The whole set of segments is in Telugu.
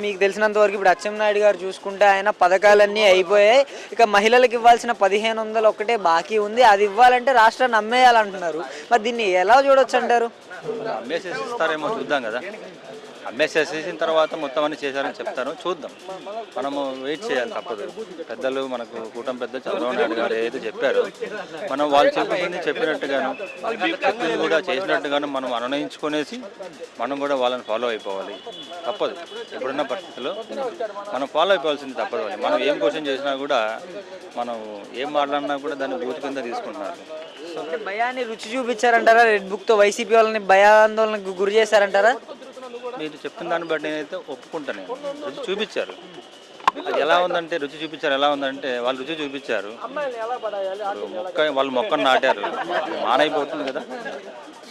మీకు తెలిసినంత వరకు ఇప్పుడు అచ్చెన్నాయుడు గారు చూసుకుంటే ఆయన పథకాలన్నీ అయిపోయాయి. ఇక మహిళలకు ఇవ్వాల్సిన 1500 ఒక్కటే బాకీ ఉంది. అది ఇవ్వాలంటే రాష్ట్రాన్ని అమ్మేయాలంటున్నారు. మరి దీన్ని ఎలా చూడొచ్చు అంటారు? అమ్మేసేసి ఇస్తారేమో చూద్దాం కదా. అమ్మేసేసేసిన తర్వాత మొత్తం అన్ని చేశారని చెప్తారు, చూద్దాం. మనము వెయిట్ చేయాలి, తప్పదు. పెద్దలు మనకు కూటమి పెద్ద చంద్రబాబు నాయుడు గారు ఏదైతే చెప్పారో మనం వాళ్ళు చెప్పింది చెప్పినట్టుగాను చెప్పింది కూడా చేసినట్టుగాను మనం అనునయించుకునేసి మనం కూడా వాళ్ళని ఫాలో అయిపోవాలి, తప్పదు. ఎప్పుడున్న పరిస్థితుల్లో మనం ఫాలో అయిపోవాల్సింది తప్పదు. మనం ఏం క్వశ్చన్ చేసినా కూడా మనం ఏం మాట్లాడినా కూడా దాన్ని బూత్ కింద తీసుకుంటున్నారు. అంటే భయాన్ని రుచి చూపించారంటారా? రెడ్ బుక్తో వైసీపీ వాళ్ళని భయాందోళనకు గురి చేశారంటారా? మీరు చెప్పిన దాన్ని బట్టి నేనైతే ఒప్పుకుంటాను. రుచి చూపించారు. అది ఎలా ఉందంటే రుచి చూపించారు, ఎలా ఉందంటే వాళ్ళు రుచి చూపించారు. వాళ్ళు మొక్కను నాటారు, మానైపోతుంది కదా.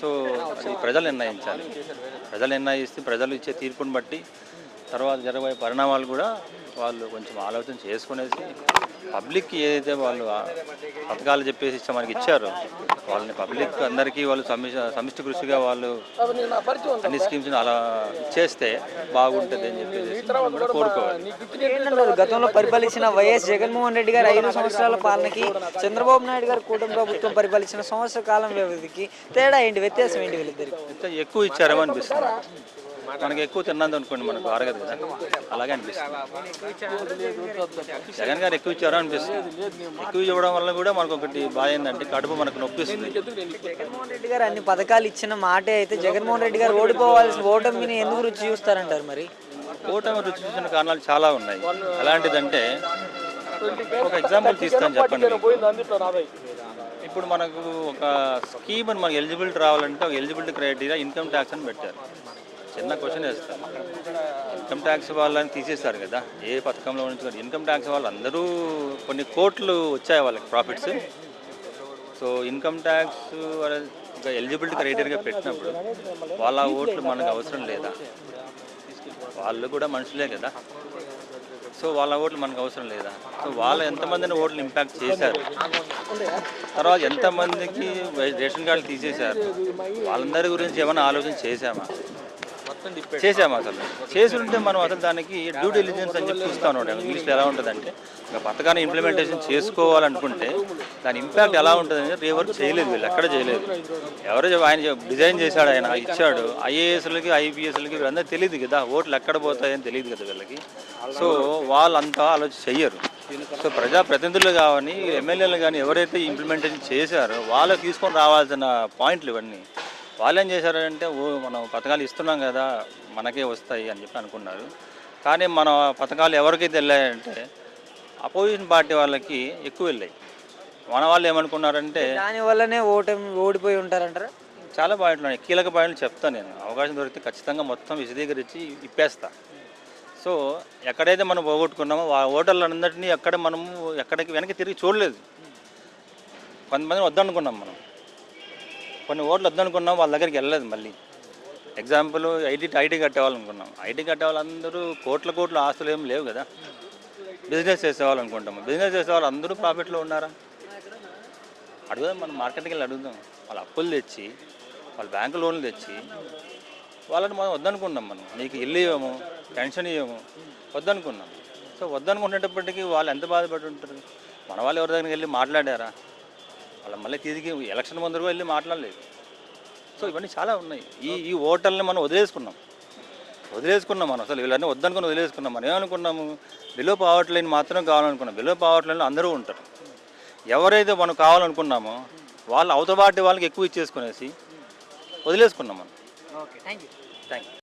సో అది ప్రజలు నిర్ణయించాలి. ప్రజలు నిర్ణయిస్తే ప్రజలు ఇచ్చే తీర్పుని బట్టి తర్వాత జరగబోయే పరిణామాలు కూడా వాళ్ళు కొంచెం ఆలోచన చేసుకునేసి పబ్లిక్కి ఏదైతే వాళ్ళు పథకాలు చెప్పేసి మనకి ఇచ్చారో వాళ్ళని పబ్లిక్ అందరికీ వాళ్ళు సమిష్టి కృషిగా వాళ్ళు అన్ని స్కీమ్స్ని అలా ఇచ్చేస్తే బాగుంటుంది అని చెప్పేసి కూడా కోరుకోవాలి. గతంలో పరిపాలించిన వైఎస్ జగన్మోహన్ రెడ్డి గారు 5 సంవత్సరాల పాలనకి చంద్రబాబు నాయుడు గారు కూటమి ప్రభుత్వం పరిపాలించిన సంవత్సర కాలం వ్యవధికి తేడా ఏంటి, వ్యత్యాసం ఏంటి? వీళ్ళిద్దరికి ఎక్కువ ఇచ్చారేమో అనిపిస్తుంది. మనకి ఎక్కువ తిన్నది అనుకోండి, మనకు అరగదు కదా, అలాగే అనిపిస్తుంది. జగన్ గారు ఎక్కువ ఇచ్చారో అనిపిస్తుంది. ఎక్కువ ఇవ్వడం వల్ల కూడా మనకు ఒకటి బాధ ఏంటంటే కడుపు మనకు నొప్పిస్తుంది. జగన్మోహన్ రెడ్డి గారు అన్ని పథకాలు ఇచ్చిన మాటే అయితే జగన్మోహన్ రెడ్డి గారు ఓటమిని ఎందుకు రుచి చూస్తారంటారు? మరి ఓటమి రుచి చూసిన కారణాలు చాలా ఉన్నాయి. అలాంటిదంటే ఒక ఎగ్జాంపుల్ తీస్తాను, చెప్పండి. ఇప్పుడు మనకు ఒక స్కీమ్ అని మనకు ఎలిజిబిలిటీ రావాలంటే ఒక ఎలిజిబిలిటీ క్రైటీరియా ఇన్కమ్ ట్యాక్స్ అని పెట్టారు. చిన్న క్వశ్చన్ వేస్తారు, ఇన్కమ్ ట్యాక్స్ వాళ్ళని తీసేస్తారు కదా ఏ పథకంలో నుంచి. ఇన్కమ్ ట్యాక్స్ వాళ్ళు అందరూ కొన్ని కోట్లు వచ్చాయి వాళ్ళకి ప్రాఫిట్స్. సో ఇన్కమ్ ట్యాక్స్ ఒక ఎలిజిబిలిటీ క్రైటీరియా పెట్టినప్పుడు వాళ్ళ ఓట్లు మనకు అవసరం లేదా? వాళ్ళు కూడా మనుషులే కదా. సో వాళ్ళ ఓట్లు మనకు అవసరం లేదా? సో వాళ్ళు ఎంతమందిని ఓట్లు ఇంపాక్ట్ చేశారు, తర్వాత ఎంతమందికి రేషన్ కార్డులు తీసేశారు, వాళ్ళందరి గురించి ఏమైనా ఆలోచన చేశామా? అసలు చేసి ఉంటే మనం అసలు దానికి డ్యూ డిలిజెన్స్ అని చెప్పి చూస్తాను. ఇంగ్లీష్లో ఎలా ఉంటుందంటే ఒక పథకాన్ని ఇంప్లిమెంటేషన్ చేసుకోవాలనుకుంటే దాని ఇంపాక్ట్ ఎలా ఉంటుందని రీవర్క్ చేయలేదు, వీళ్ళు ఎక్కడ చేయలేదు. ఎవరో ఆయన డిజైన్ చేశాడు, ఆయన ఇచ్చాడు. ఐఏఎస్లకి ఐపీఎస్లకి వీళ్ళందరూ తెలియదు కదా, ఓట్లు ఎక్కడ పోతాయని తెలియదు కదా వీళ్ళకి. సో వాళ్ళంతా ఆలోచన చెయ్యరు. సో ప్రజాప్రతినిధులు కానీ ఎమ్మెల్యేలు కానీ ఎవరైతే ఇంప్లిమెంటేషన్ చేశారో వాళ్ళకి తీసుకొని రావాల్సిన పాయింట్లు ఇవన్నీ. వాళ్ళు ఏం చేశారంటే మనం పథకాలు ఇస్తున్నాం కదా మనకే వస్తాయి అని చెప్పి అనుకున్నారు. కానీ మన పథకాలు ఎవరికైతే వెళ్ళాయంటే అపోజిషన్ పార్టీ వాళ్ళకి ఎక్కువ వెళ్ళాయి. మన వాళ్ళు ఏమనుకున్నారంటే దానివల్లనే ఓడిపోయి ఉంటారంటారా? చాలా పాయింట్లు ఉన్నాయి, కీలక పాయింట్లు చెప్తాను నేను. అవకాశం దొరికితే ఖచ్చితంగా మొత్తం విశదీకరించి ఇప్పేస్తా. సో ఎక్కడైతే మనం పోగొట్టుకున్నామో ఆ ఓటర్లందరినీ ఎక్కడికి వెనక్కి తిరిగి చూడలేదు. కొంతమందిని వద్దనుకున్నాం మనం, కొన్ని ఓట్లు వద్దనుకున్నాం, వాళ్ళ దగ్గరికి వెళ్ళలేదు. మళ్ళీ ఎగ్జాంపుల్ ఐటీ కట్టేవాళ్ళనుకున్నాం. ఐటీ కట్టేవాళ్ళందరూ కోట్ల ఆస్తులు ఏం లేవు కదా. బిజినెస్ చేసేవాళ్ళు అనుకుంటాము. బిజినెస్ చేసేవాళ్ళు అందరూ ప్రాఫిట్లో ఉన్నారా? అడుగుదాం, మనం మార్కెట్కి వెళ్ళి అడుగుదాం. వాళ్ళు అప్పులు తెచ్చి, వాళ్ళు బ్యాంకు లోన్లు తెచ్చి వాళ్ళని మనం వద్దనుకున్నాం. మనం నీకు ఇల్లు ఇవ్వము, పెన్షన్ ఇవ్వము, వద్దనుకున్నాం. సో వద్దనుకునేటప్పటికీ వాళ్ళు ఎంత బాధపడి ఉంటారు? మన వాళ్ళు ఎవరి దగ్గరికి వెళ్ళి మాట్లాడారా? వాళ్ళ మళ్ళీ తిరిగి ఎలక్షన్ ముందర వెళ్ళి మాట్లాడలేదు. సో ఇవన్నీ చాలా ఉన్నాయి. ఈ ఓటర్ని మనం వదిలేసుకున్నాం మనం. అసలు వీళ్ళన్నీ వద్దనుకుని వదిలేసుకున్నాం. మనం ఏమనుకున్నాము, బిలో పావర్టీ లైన్ మాత్రం కావాలనుకున్నాం. బిలో పావర్టీ లైన్లో అందరూ ఉంటారు. ఎవరైతే మనం కావాలనుకున్నామో వాళ్ళు అవతల పార్టీ వాళ్ళకి ఎక్కువ ఇచ్చేసుకునేసి వదిలేసుకున్నాం మనం. Okay, thank you.